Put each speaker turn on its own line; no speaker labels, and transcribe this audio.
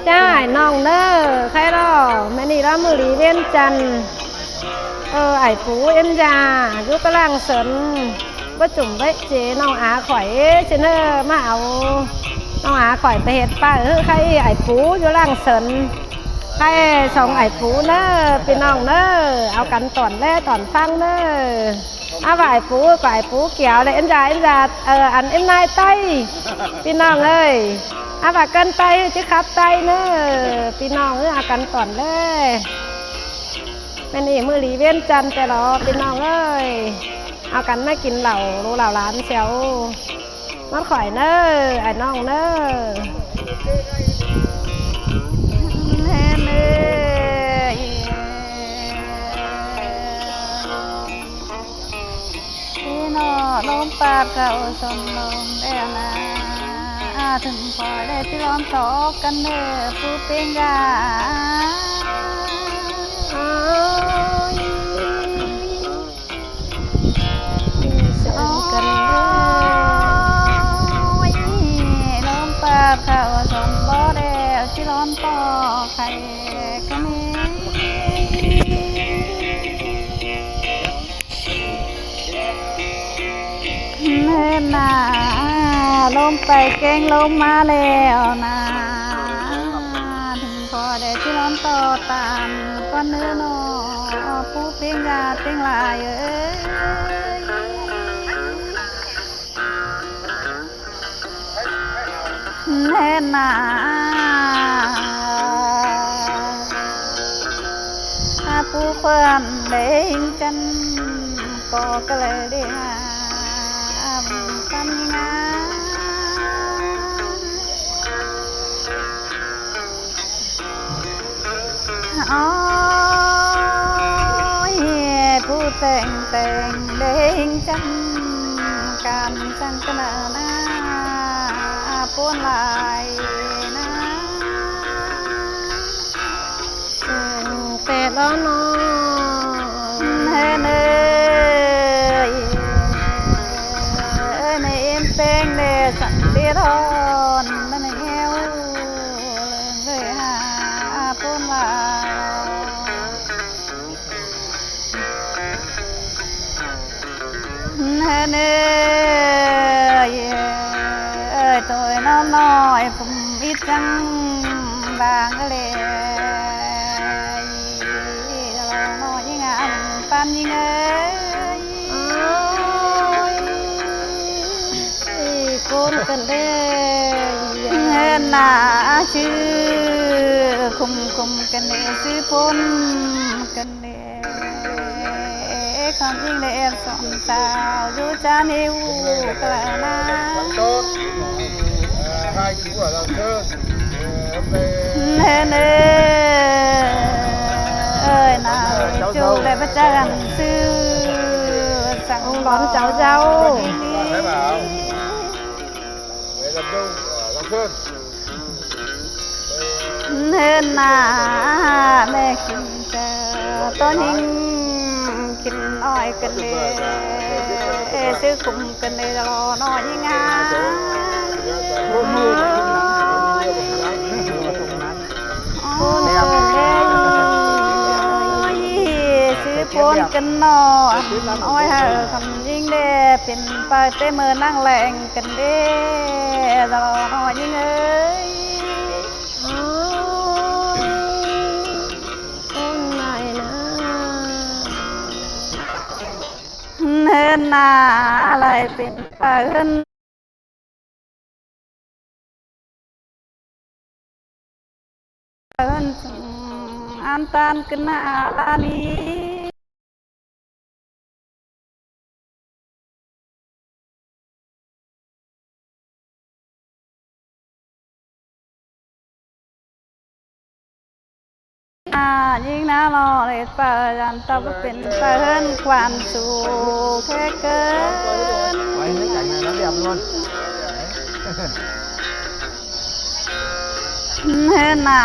จ้าน้องเนอใครรอแม่นี่ละมือรีเวียนจันไอ้ปูเอ็มยายุกำลังเสริมว่าจุ่มไว้เจน้องอาข่อยเจเนอมาเอาน้องอาข่อยไปเห็ดป้าใครไอ้ปูอยู่ล่างเสริมใครสองไอ้ปูเนอพี่น้องเนอเอากันตอนแรกตอนฟังเนอเอาไอ้ปูกับไอ้ปูเกี่ยวเลยเอ็มยาอันเอ็มนายไต้พี่น้องเอ้ยเอาแบบกันไตจะขับไตเนอพี่น้องอากันตอนเลยแม่นี่มือรีเวียนจันแต่รอพี่น้องเอ้ยเอากันไม่กินเหล่ารู้เหล่าร้านเชียวมัดข่อยเนอไอ้น้องเนอแม่เนพี่น้องล้มปากเก่าสมลงแล้วนะถึงพอได้ที่ล้อมตอกกันเนอผู้เป็นยากันล้อมปากเขาสมบ่แล้วที่ล้อมตอกใครกันเน่นาลมไปเก่งลมมาแล้วนะถึงพอได้ที่ล้อมต่อตามก้อนเนื้อนอผู้เพียงยาเพียงลายแน่นาผู้เพื่อนเด้งจันก็เลยได้กันงาโอ้ยผู้แต่งเด้งจันการจังกันนะป้วนลายนะเป็ดแล้วน้องเฮ้เนยในเอ็มเป็นเดสันติทอนมันเงี้ยวเลยหาป้วนลายเฮ้เนยตัวน้อยผมอิจังบางเลยเราน้อยยิ่งอ่ะปันยิ่งคนกันเด้เงินหนาชื่อคุมกันเด้ซื้อพนกันเด้ความยิ่งเด้สองสาวดูจานิวกลานา
hai chú ở Lạng Sơn
เน่nào chú lại bắt cha sưสั่งđón cháu
Thái Bảo để gặp đâu ở Lạng Sơn
nên là mẹ kinh chờ tôi hình kinh nói kinh đi sư cùng kinh đi lo nói như ngàพ้นกันนอนอ้อยหาคำยิ่งเด้เป็นไปเต้มือนั่งแรงกันเด้ตลอดอ้อยยิ่งเอ้ยคนไหนนะเนินนาอะไรเป็นไปเอิ้นอันตานกันนาลานียิ่งน่ารอเลยเปิดอันต่อเป็นเปิดความสุขแค่เกิน
quay cái cảnh này nó đẹp luôn
เห็นหนา